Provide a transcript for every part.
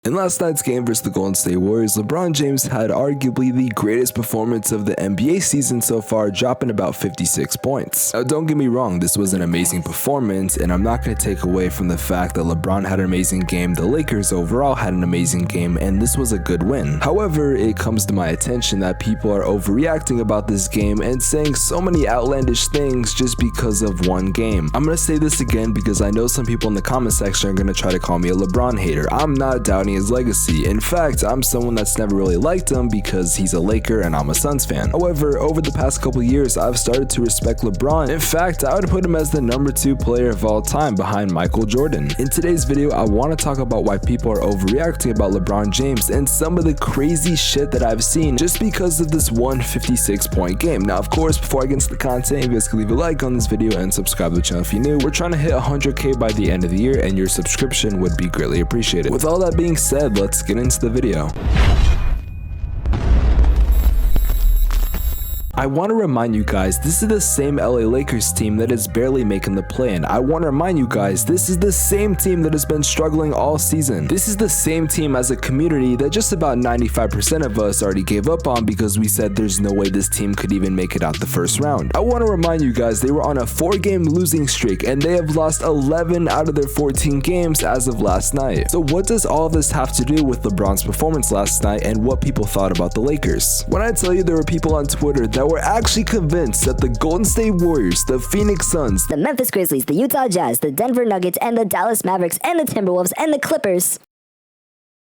In last night's game versus the Golden State Warriors, LeBron James had arguably the greatest performance of the NBA season so far, dropping about 56 points. Now don't get me wrong, this was an amazing performance, and I'm not going to take away from the fact that LeBron had an amazing game, the Lakers overall had an amazing game, and this was a good win. However, it comes to my attention that people are overreacting about this game and saying so many outlandish things just because of one game. I'm going to say this again because I know some people in the comment section are going to try to call me a LeBron hater. I'm not doubting his legacy. In fact, I'm someone that's never really liked him because he's a Laker and I'm a Suns fan. However, over the past couple years, I've started to respect LeBron. In fact, I would put him as the #2 player of all time behind Michael Jordan. In today's video, I want to talk about why people are overreacting about LeBron James and some of the crazy shit that I've seen just because of this one 56-point game. Now, of course, before I get into the content, you guys can leave a like on this video and subscribe to the channel if you're new. We're trying to hit 100K by the end of the year, and your subscription would be greatly appreciated. With all that being said, let's get into the video. I want to remind you guys, this is the same LA Lakers team that is barely making the play-in. I want to remind you guys, this is the same team that has been struggling all season. This is the same team as a community that just about 95% of us already gave up on because we said there's no way this team could even make it out the first round. I want to remind you guys, they were on a 4-game losing streak and they have lost 11 out of their 14 games as of last night. So what does all of this have to do with LeBron's performance last night and what people thought about the Lakers? When I tell you there were people on Twitter that were actually convinced that the Golden State Warriors, the Phoenix Suns, the Memphis Grizzlies, the Utah Jazz, the Denver Nuggets, and the Dallas Mavericks, and the Timberwolves, and the Clippers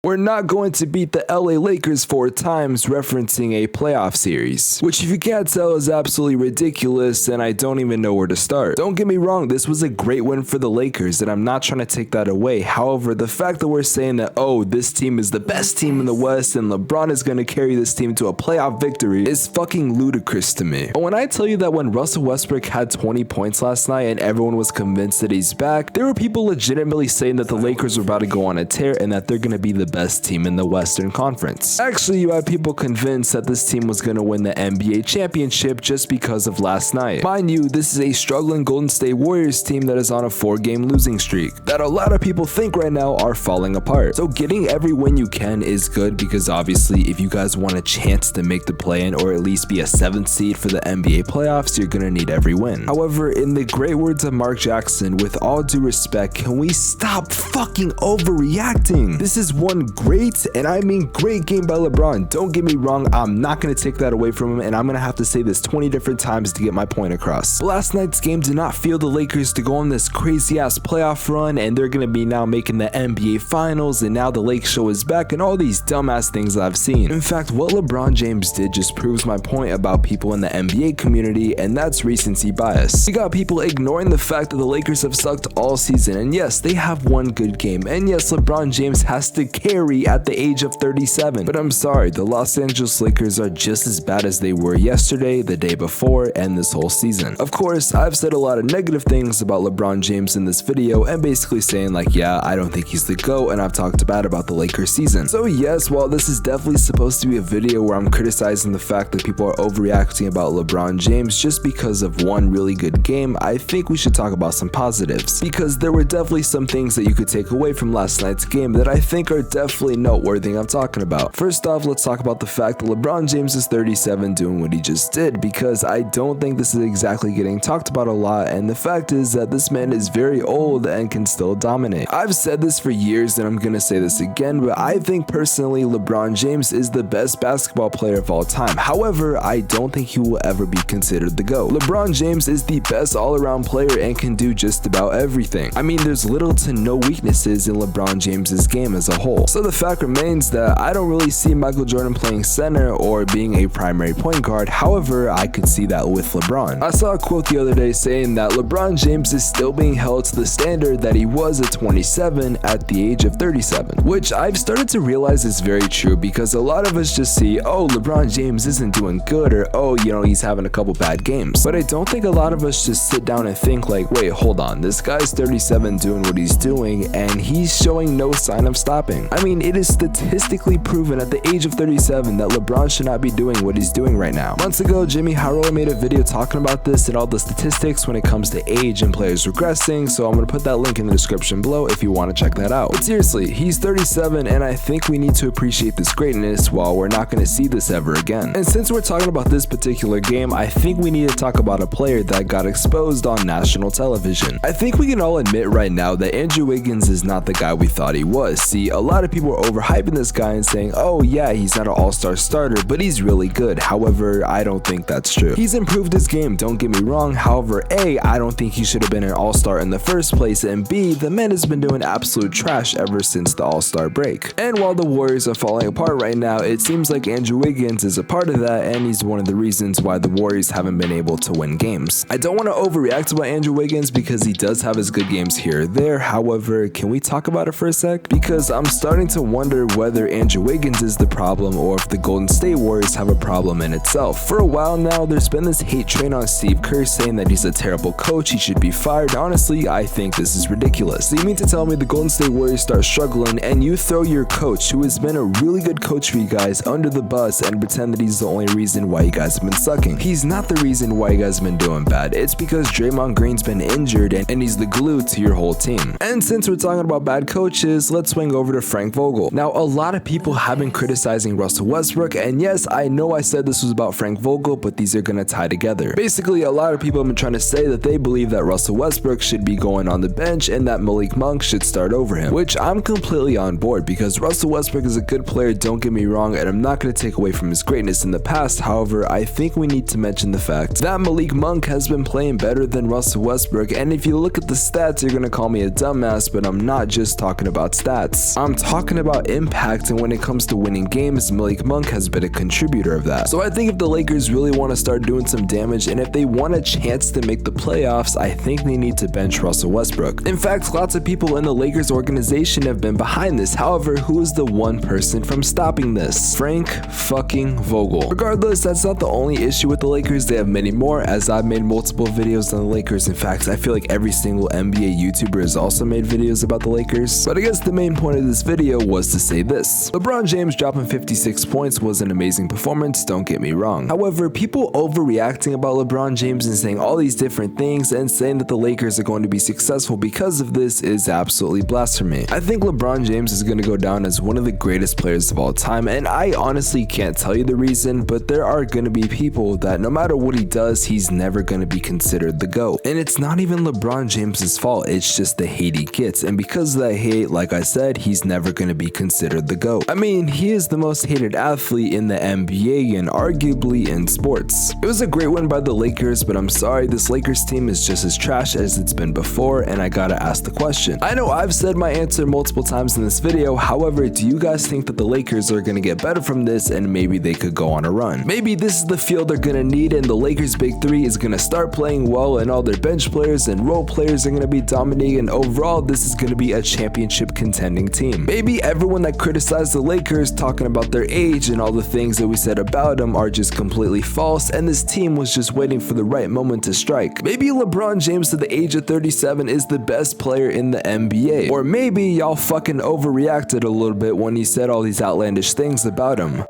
we're not going to beat the LA Lakers 4 times, referencing a playoff series, which if you can't tell is absolutely ridiculous and I don't even know where to start. Don't get me wrong, this was a great win for the Lakers and I'm not trying to take that away. However, the fact that we're saying that, oh, this team is the best team in the West and LeBron is going to carry this team to a playoff victory is fucking ludicrous to me. But when I tell you that when Russell Westbrook had 20 points last night and everyone was convinced that he's back, there were people legitimately saying that the Lakers were about to go on a tear and that they're going to be the best team in the Western Conference. Actually, you had people convinced that this team was going to win the NBA championship just because of last night. Mind you, this is a struggling Golden State Warriors team that is on a 4-game losing streak that a lot of people think right now are falling apart. So getting every win you can is good because obviously if you guys want a chance to make the play-in or at least be a 7th seed for the NBA playoffs, you're going to need every win. However, in the great words of Mark Jackson, with all due respect, can we stop fucking overreacting? This is one great, and I mean great game by LeBron. Don't get me wrong, I'm not going to take that away from him, and I'm going to have to say this 20 different times to get my point across. But last night's game did not feel the Lakers to go on this crazy ass playoff run, and they're going to be now making the NBA Finals, and now the Lake Show is back, and all these dumbass things that I've seen. In fact, what LeBron James did just proves my point about people in the NBA community, and that's recency bias. You got people ignoring the fact that the Lakers have sucked all season, and yes, they have one good game, and yes, LeBron James has to carry at the age of 37. But I'm sorry, the Los Angeles Lakers are just as bad as they were yesterday, the day before, and this whole season. Of course, I've said a lot of negative things about LeBron James in this video and basically saying like, yeah, I don't think he's the GOAT, and I've talked bad about the Lakers season. So yes, while this is definitely supposed to be a video where I'm criticizing the fact that people are overreacting about LeBron James just because of one really good game, I think we should talk about some positives because there were definitely some things that you could take away from last night's game that I think are definitely noteworthy I'm talking about. First off, let's talk about the fact that LeBron James is 37 doing what he just did because I don't think this is exactly getting talked about a lot, and the fact is that this man is very old and can still dominate. I've said this for years and I'm gonna say this again, but I think personally LeBron James is the best basketball player of all time. However, I don't think he will ever be considered the GOAT. LeBron James is the best all-around player and can do just about everything. I mean, there's little to no weaknesses in LeBron James's game as a whole. So the fact remains that I don't really see Michael Jordan playing center or being a primary point guard. However, I could see that with LeBron. I saw a quote the other day saying that LeBron James is still being held to the standard that he was at 27 at the age of 37, which I've started to realize is very true because a lot of us just see, oh, LeBron James isn't doing good, or oh, you know, he's having a couple bad games. But I don't think a lot of us just sit down and think like, wait, hold on, this guy's 37 doing what he's doing and he's showing no sign of stopping. I mean, it is statistically proven at the age of 37 that LeBron should not be doing what he's doing right now. Months ago, Jimmy Harrow made a video talking about this and all the statistics when it comes to age and players regressing, so I'm gonna put that link in the description below if you want to check that out. But seriously, he's 37 and I think we need to appreciate this greatness while we're not gonna see this ever again. And since we're talking about this particular game, I think we need to talk about a player that got exposed on national television. I think we can all admit right now that Andrew Wiggins is not the guy we thought he was. See, a lot of people are overhyping this guy and saying, oh yeah, he's not an all-star starter, but he's really good. However, I don't think that's true. He's improved his game, don't get me wrong. However, A, I don't think he should have been an all-star in the first place, and B, the man has been doing absolute trash ever since the all-star break. And while the Warriors are falling apart right now, it seems like Andrew Wiggins is a part of that, and he's one of the reasons why the Warriors haven't been able to win games. I don't want to overreact about Andrew Wiggins because he does have his good games here or there. However, can we talk about it for a sec? Because I'm starting to wonder whether Andrew Wiggins is the problem or if the Golden State Warriors have a problem in itself. For a while now, there's been this hate train on Steve Kerr saying that he's a terrible coach, he should be fired. Honestly, I think this is ridiculous. So you mean to tell me the Golden State Warriors start struggling and you throw your coach, who has been a really good coach for you guys, under the bus and pretend that he's the only reason why you guys have been sucking? He's not the reason why you guys have been doing bad. It's because Draymond Green's been injured and he's the glue to your whole team. And since we're talking about bad coaches, let's swing over to Frank Vogel. Now, a lot of people have been criticizing Russell Westbrook, and yes, I know I said this was about Frank Vogel, but these are gonna tie together. Basically, a lot of people have been trying to say that they believe that Russell Westbrook should be going on the bench and that Malik Monk should start over him, which I'm completely on board because Russell Westbrook is a good player, don't get me wrong, and I'm not going to take away from his greatness in the past. However, I think we need to mention the fact that Malik Monk has been playing better than Russell Westbrook, and if you look at the stats, you're going to call me a dumbass, but I'm not just talking about stats. I'm talking about impact, and when it comes to winning games, Malik Monk has been a contributor of that. So I think if the Lakers really want to start doing some damage, and if they want a chance to make the playoffs, I think they need to bench Russell Westbrook. In fact, lots of people in the Lakers organization have been behind this. However, who is the one person from stopping this? Frank fucking Vogel. Regardless, that's not the only issue with the Lakers. They have many more, as I've made multiple videos on the Lakers. In fact, I feel like every single NBA YouTuber has also made videos about the Lakers. But I guess the main point of this video was to say this. LeBron James dropping 56 points was an amazing performance, don't get me wrong. However, people overreacting about LeBron James and saying all these different things and saying that the Lakers are going to be successful because of this is absolutely blasphemy. I think LeBron James is going to go down as one of the greatest players of all time, and I honestly can't tell you the reason, but there are going to be people that no matter what he does, he's never going to be considered the GOAT. And it's not even LeBron James's fault, it's just the hate he gets, and because of that hate, like I said, he's never going to be considered the GOAT. I mean, he is the most hated athlete in the NBA and arguably in sports. It was a great win by the Lakers, but I'm sorry, this Lakers team is just as trash as it's been before, and I gotta ask the question. I know I've said my answer multiple times in this video, however, do you guys think that the Lakers are gonna get better from this and maybe they could go on a run? Maybe this is the field they're gonna need and the Lakers big three is gonna start playing well and all their bench players and role players are gonna be dominating, and overall this is gonna be a championship contending team. Maybe everyone that criticized the Lakers talking about their age and all the things that we said about them are just completely false, and this team was just waiting for the right moment to strike. Maybe LeBron James at the age of 37 is the best player in the NBA. Or maybe y'all fucking overreacted a little bit when he said all these outlandish things about him.